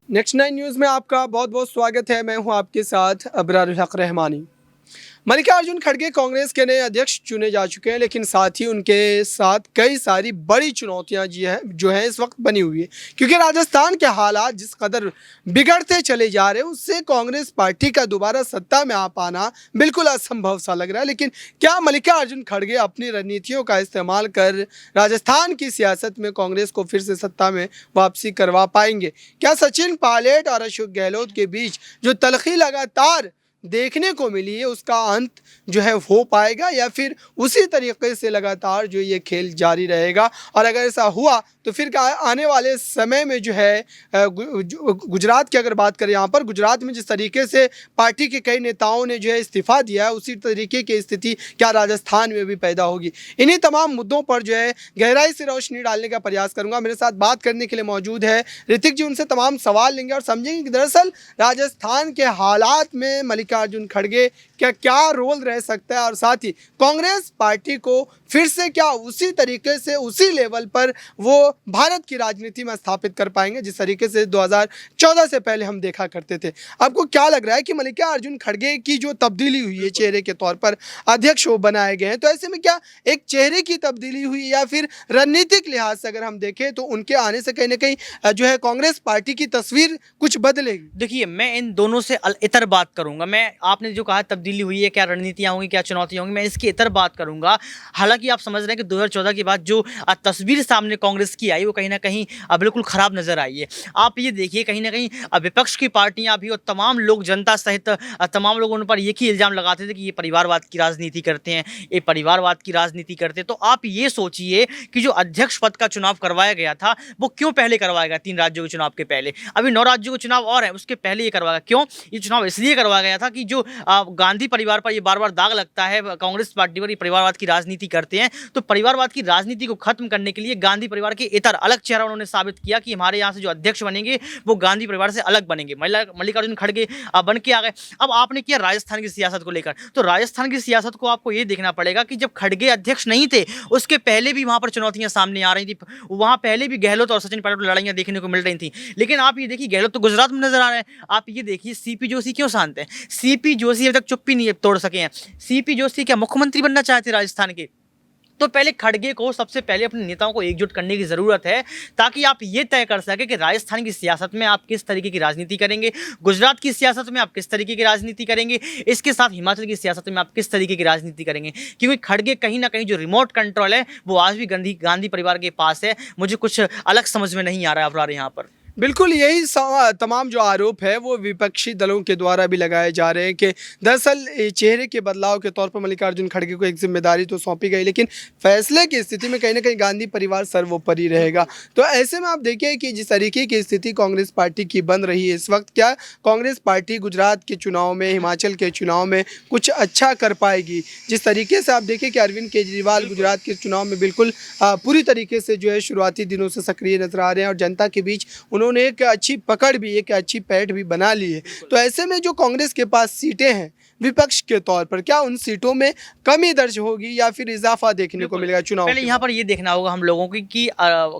Next 9 news में आपका बहुत बहुत स्वागत है। मैं हूं आपके साथ अबरार हक रहमानी। मल्लिकार्जुन खड़गे कांग्रेस के नए अध्यक्ष चुने जा चुके हैं, लेकिन साथ ही उनके साथ कई सारी बड़ी चुनौतियां जो है इस वक्त बनी हुई है, क्योंकि राजस्थान के हालात जिस कदर बिगड़ते चले जा रहे हैं उससे कांग्रेस पार्टी का दोबारा सत्ता में आ पाना बिल्कुल असंभव सा लग रहा है। लेकिन क्या मल्लिकार्जुन खड़गे अपनी रणनीतियों का इस्तेमाल कर राजस्थान की सियासत में कांग्रेस को फिर से सत्ता में वापसी करवा पाएंगे? क्या सचिन पायलट और अशोक गहलोत के बीच जो तलखी लगातार देखने को मिली है उसका अंत जो है हो पाएगा, या फिर उसी तरीके से लगातार जो ये खेल जारी रहेगा? और अगर ऐसा हुआ तो फिर आने वाले समय में जो है गुजरात की अगर बात करें, यहाँ पर गुजरात में जिस तरीके से पार्टी के कई नेताओं ने जो है इस्तीफा दिया है, उसी तरीके की स्थिति क्या राजस्थान में भी पैदा होगी? इन्हीं तमाम मुद्दों पर जो है गहराई से रोशनी डालने का प्रयास करूंगा। मेरे साथ बात करने के लिए मौजूद है ऋतिक जी, उनसे तमाम सवाल लेंगे और समझेंगे कि दरअसल राजस्थान के हालात में मल्लिकार्जुन खड़गे क्या क्या रोल रह सकता है, और साथ ही कांग्रेस पार्टी को फिर से क्या उसी तरीके से उसी लेवल पर वो भारत की राजनीति में स्थापित कर पाएंगे जिस तरीके से 2014 से पहले हम देखा करते थे? आपको क्या लग रहा है कि मल्लिकार्जुन खड़गे की जो तब्दीली हुई है चेहरे के तौर पर, अध्यक्ष वो बनाए गए हैं, तो ऐसे में क्या एक चेहरे की तब्दीली हुई या फिर रणनीतिक लिहाज से अगर हम देखें तो उनके आने से कहीं ना कहीं जो है कांग्रेस पार्टी की तस्वीर कुछ बदलेगी? देखिए, मैं इन दोनों से इतर बात करूंगा। मैं आपने जो कहा तब्दीली हुई है, क्या रणनीतियां होंगी, क्या चुनौतियां होंगी, मैं इसकी इतर बात करूंगा। हालांकि आप समझ रहे हैं कि 2014 के बाद जो तस्वीर सामने कांग्रेस की आई वो कहीं ना कहीं बिल्कुल खराब नजर आई है। आप ये देखिए, कहीं ना कहीं विपक्ष की पार्टियां भी और तमाम लोग, जनता सहित तमाम लोग उन पर एक ही इल्जाम लगाते थे कि ये परिवारवाद की राजनीति करते हैं, ये परिवारवाद की राजनीति करते हैं। तो आप ये सोचिए कि जो अध्यक्ष पद का चुनाव करवाया गया था वो क्यों पहले करवाया गया? 3 राज्यों के चुनाव के पहले, अभी 9 राज्यों के चुनाव और है, उसके पहले ये करवाया। क्यों ये चुनाव इसलिए करवाया गया था कि जो गांधी परिवार पर ये बार बार दाग लगता है, कांग्रेस पार्टी पर ये परिवारवाद की राजनीति करते हैं, तो परिवारवाद की राजनीति को खत्म करने के लिए गांधी परिवार के इतर अलग चेहरा उन्होंने साबित किया कि हमारे यहाँ से जो अध्यक्ष बनेंगे वो गांधी परिवार से अलग बनेंगे। मल्लिकार्जुन खड़गे बन के आ गए। अब आपने किया राजस्थान की सियासत को लेकर, तो राजस्थान की सियासत को आपको ये देखना पड़ेगा कि जब खड़गे अध्यक्ष नहीं थे उसके पहले भी वहां पर चुनौतियां सामने आ रही थी। वहां पहले भी गहलोत और सचिन पायलट लड़ाइयां देखने को मिल रही थी। लेकिन आप ये देखिए, गहलोत तो गुजरात में नजर आ रहे हैं। आप ये देखिए, सीपी जोशी क्यों शांत है? सीपी जोशी अभी तक चुप्पी नहीं तोड़ सके हैं। सीपी जोशी क्या मुख्यमंत्री बनना चाहते राजस्थान के? तो पहले खड़गे को सबसे पहले अपने नेताओं को एकजुट करने की जरूरत है, ताकि आप ये तय कर सके कि राजस्थान की सियासत में आप किस तरीके की राजनीति करेंगे, गुजरात की सियासत में आप किस तरीके की राजनीति करेंगे, इसके साथ हिमाचल की सियासत में आप किस तरीके की राजनीति करेंगे। क्योंकि खड़गे कहीं ना कहीं जो रिमोट कंट्रोल है वो आज भी गांधी परिवार के पास है। मुझे कुछ अलग समझ में नहीं आ रहा है अफरार यहाँ पर। बिल्कुल यही तमाम जो आरोप है वो विपक्षी दलों के द्वारा भी लगाए जा रहे हैं कि दरअसल चेहरे के बदलाव के तौर पर मल्लिकार्जुन खड़गे को एक जिम्मेदारी तो सौंपी गई, लेकिन फैसले की स्थिति में कहीं ना कहीं गांधी परिवार सर्वोपरि रहेगा। तो ऐसे में आप देखिए कि जिस तरीके की स्थिति कांग्रेस पार्टी की बन रही है इस वक्त, क्या कांग्रेस पार्टी गुजरात के चुनाव में, हिमाचल के चुनाव में कुछ अच्छा कर पाएगी? जिस तरीके से आप देखिए कि अरविंद केजरीवाल गुजरात के चुनाव में बिल्कुल पूरी तरीके से जो है शुरुआती दिनों से सक्रिय नजर आ रहे हैं और जनता के बीच उन्होंने एक अच्छी पकड़ भी, एक अच्छी पैठ भी बना ली है। तो ऐसे में जो कांग्रेस के पास सीटें हैं विपक्ष के तौर पर, क्या उन सीटों में कमी दर्ज होगी या फिर इजाफा देखने को मिलेगा चुनाव? पहले यहाँ पर ये देखना होगा हम लोगों की कि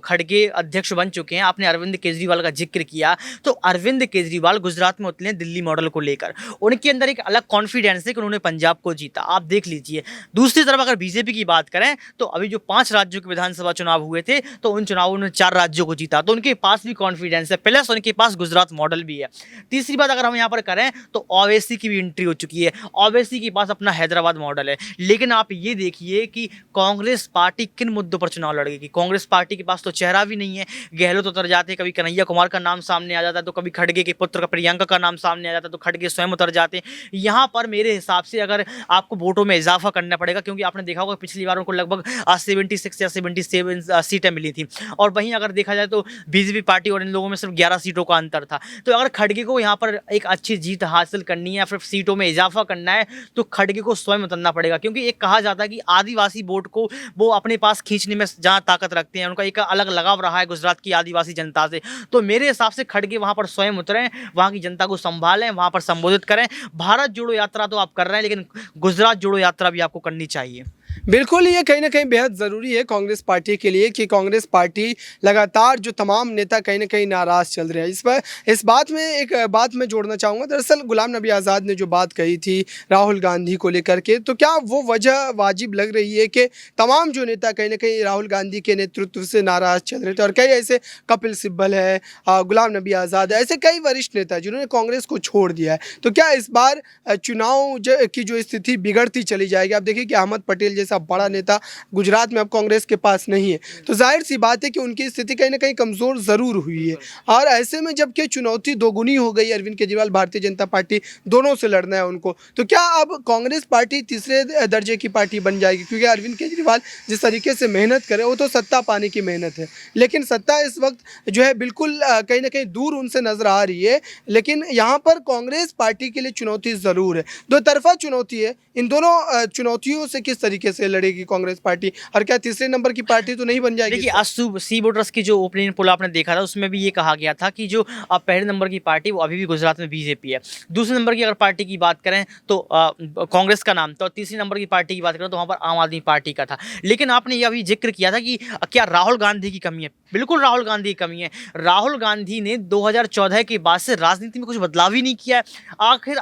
खड़गे अध्यक्ष बन चुके हैं। आपने अरविंद केजरीवाल का जिक्र किया, तो अरविंद केजरीवाल गुजरात में उतरे दिल्ली मॉडल को लेकर। उनके अंदर एक अलग कॉन्फिडेंस है कि उन्होंने पंजाब को जीता, आप देख लीजिए। दूसरी तरफ अगर बीजेपी की बात करें तो अभी जो 5 राज्यों के विधानसभा चुनाव हुए थे तो उन चुनावों में 4 राज्यों को जीता, तो उनके पास भी कॉन्फिडेंस है, प्लस उनके पास गुजरात मॉडल भी है। तीसरी बात अगर हम यहाँ पर करें तो ओवैसी की भी एंट्री हो चुकी है। ओवैसी के पास अपना हैदराबाद मॉडल है। लेकिन आप ये देखिए कि कांग्रेस पार्टी किन मुद्दों पर चुनाव लड़ेगी। कांग्रेस पार्टी के पास तो चेहरा भी नहीं है। गहलोत उतर जाते, कभी कन्हैया कुमार का नाम सामने आ जाता है, तो कभी खड़गे के पुत्र का प्रियंका का नाम सामने आ जाता है, तो खड़गे स्वयं उतर जाते। यहाँ पर मेरे हिसाब से अगर आपको वोटों में इजाफा करना पड़ेगा, क्योंकि आपने देखा होगा पिछली बार उनको लगभग 76 या 77 सीटें मिली थी, और वहीं अगर देखा जाए तो बीजेपी पार्टी और इन लोगों में सिर्फ 11 सीटों का अंतर था। तो अगर खड़गे को यहाँ पर एक अच्छी जीत हासिल करनी है या फिर सीटों में इजाफा करना है तो खड़गे को स्वयं उतरना पड़ेगा। क्योंकि एक कहा जाता है कि आदिवासी वोट को वो अपने पास खींचने में जहाँ ताकत रखते हैं, उनका एक अलग लगाव रहा है गुजरात की आदिवासी जनता से। तो मेरे हिसाब से खड़गे वहाँ पर स्वयं उतरें, वहाँ की जनता को संभालें, वहाँ पर संबोधित करें। भारत जोड़ो यात्रा तो आप कर रहे हैं, लेकिन गुजरात जोड़ो यात्रा भी आपको करनी चाहिए। बिल्कुल, ये कहीं न कहीं बेहद ज़रूरी है कांग्रेस पार्टी के लिए कि कांग्रेस पार्टी लगातार जो तमाम नेता कहीं न कहीं नाराज़ चल रहे हैं। इस बात में एक बात मैं जोड़ना चाहूँगा। दरअसल गुलाम नबी आज़ाद ने जो बात कही थी राहुल गांधी को लेकर के, तो क्या वो वजह वाजिब लग रही है कि तमाम जो नेता कहीं न कहीं राहुल गांधी के नेतृत्व से नाराज़ चल रहे थे? और कई ऐसे कपिल सिब्बल है, गुलाम नबी आज़ाद है, ऐसे कई वरिष्ठ नेता हैं जिन्होंने कांग्रेस को छोड़ दिया है। तो क्या इस बार चुनाव की जो स्थिति बिगड़ती चली जाएगी? आप देखिए कि अहमद पटेल जैसा बड़ा नेता गुजरात में अब कांग्रेस के पास नहीं है, तो जाहिर सी बात है कि उनकी स्थिति कहीं ना कहीं कमज़ोर ज़रूर हुई है। और ऐसे में जबकि चुनौती दोगुनी हो गई, अरविंद केजरीवाल भारतीय जनता पार्टी दोनों से लड़ना है उनको, तो क्या अब कांग्रेस पार्टी तीसरे दर्जे की पार्टी बन जाएगी? क्योंकि अरविंद केजरीवाल जिस तरीके से मेहनत करे वो तो सत्ता पाने की मेहनत है, लेकिन सत्ता इस वक्त जो है बिल्कुल कहीं ना कहीं दूर उनसे नजर आ रही है। लेकिन यहाँ पर कांग्रेस पार्टी के लिए चुनौती ज़रूर है, दो तरफा चुनौती है। इन दोनों चुनौतियों से किस तरीके से लड़ेगी कांग्रेस पार्टी, और क्या तीसरे नंबर की पार्टी तो नहीं बन जाएगी? देखिए, आज सी वोटर्स की जो ओपिनियन पोल आपने देखा था, उसमें भी ये कहा गया था कि जो पहले नंबर की पार्टी वो अभी भी गुजरात में बीजेपी है। दूसरे नंबर की अगर पार्टी की बात करें तो कांग्रेस का नाम था, और तीसरी नंबर की पार्टी की बात करें तो वहाँ पर आम आदमी पार्टी का था। लेकिन आपने ये अभी जिक्र किया था कि क्या राहुल गांधी की कमी है? बिल्कुल राहुल गांधी की कमी है। राहुल गांधी ने 2014 के बाद से राजनीति में कुछ बदलाव ही नहीं किया है। आखिर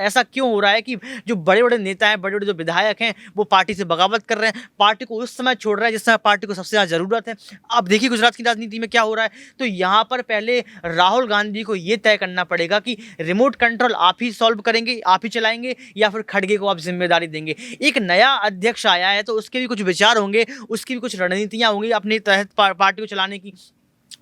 ऐसा क्यों हो रहा है कि जो बड़े बड़े नेता हैं, बड़े बड़े जो विधायक हैं, वो पार्टी से बगावत कर रहे हैं, पार्टी को उस समय छोड़ रहे हैं जिस समय पार्टी को सबसे ज़्यादा ज़रूरत है? अब देखिए गुजरात की राजनीति में क्या हो रहा है। तो यहाँ पर पहले राहुल गांधी को ये तय करना पड़ेगा कि रिमोट कंट्रोल आप ही सॉल्व करेंगे, आप ही चलाएंगे, या फिर खड़गे को आप जिम्मेदारी देंगे। एक नया अध्यक्ष आया है तो उसके भी कुछ विचार होंगे, उसकी भी कुछ रणनीतियाँ होंगी अपने तहत पार्टी को चलाने की।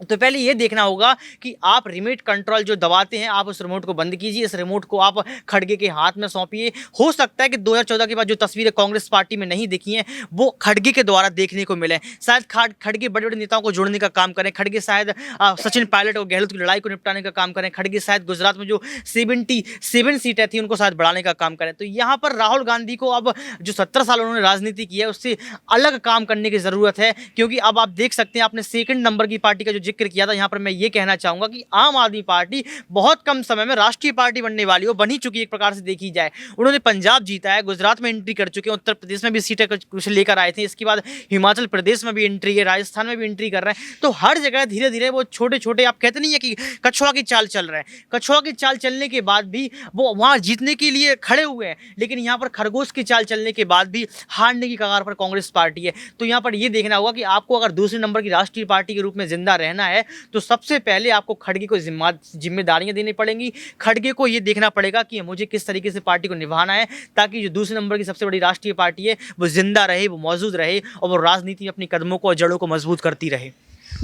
तो पहले ये देखना होगा कि आप रिमोट कंट्रोल जो दबाते हैं, आप उस रिमोट को बंद कीजिए, इस रिमोट को आप खड़गे के हाथ में सौंपिए। हो सकता है कि 2014 के बाद जो तस्वीरें कांग्रेस पार्टी में नहीं देखी हैं वो खड़गे के द्वारा देखने को मिले। शायद खड़गे बड़े बड़े नेताओं को जोड़ने का काम करें, खड़गे शायद सचिन पायलट और गहलोत की लड़ाई को निपटाने का काम करें, खड़गे शायद गुजरात में जो 77 सीटें थी उनको शायद बढ़ाने का काम करें। तो यहाँ पर राहुल गांधी को अब जो 17 साल उन्होंने राजनीति की है उससे अलग काम करने की ज़रूरत है, क्योंकि अब आप देख सकते हैं, आपने सेकंड नंबर की पार्टी का जो जिक्र किया था, यहाँ पर मैं ये कहना चाहूंगा कि आम आदमी पार्टी बहुत कम समय में राष्ट्रीय पार्टी बनने वाली हो, बन ही चुकी है एक प्रकार से देखी जाए। उन्होंने पंजाब जीता है, गुजरात में एंट्री कर चुके हैं, उत्तर प्रदेश में भी सीटें कुछ लेकर आए थे, इसके बाद हिमाचल प्रदेश में भी एंट्री है, राजस्थान में भी एंट्री कर रहे हैं। तो हर जगह धीरे धीरे वो छोटे छोटे, आप कहते नहीं है कि कछुआ की चाल चल रहे हैं, कछुआ की चाल चलने के बाद भी वो वहां जीतने के लिए खड़े हुए हैं, लेकिन यहाँ पर खरगोश की चाल चलने के बाद भी हारने की कगार पर कांग्रेस पार्टी है। तो यहाँ पर यह देखना होगा कि आपको अगर दूसरे नंबर की राष्ट्रीय पार्टी के रूप में जिंदा रहना है तो सबसे पहले आपको खड़गे को जिम्मेदारियां देनी पड़ेंगी। खड़गे को ये देखना पड़ेगा कि मुझे किस तरीके से पार्टी को निभाना है, ताकि जो दूसरे नंबर की सबसे बड़ी राष्ट्रीय पार्टी है वो जिंदा रहे, वो मौजूद रहे, और वो राजनीति में अपनी कदमों को और जड़ों को मजबूत करती रहे।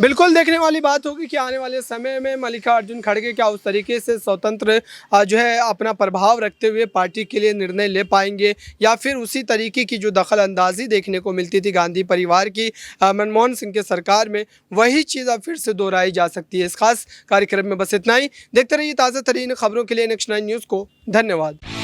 बिल्कुल देखने वाली बात होगी कि आने वाले समय में मल्लिकार्जुन खड़गे क्या उस तरीके से स्वतंत्र जो है अपना प्रभाव रखते हुए पार्टी के लिए निर्णय ले पाएंगे, या फिर उसी तरीके की जो दखल अंदाजी देखने को मिलती थी गांधी परिवार की मनमोहन सिंह के सरकार में, वही चीज़ अब फिर से दोहराई जा सकती है। इस खास कार्यक्रम में बस इतना ही। देखते रहिए ताज़ा तरीन खबरों के लिए नेक्स्ट 9 न्यूज़ को। धन्यवाद।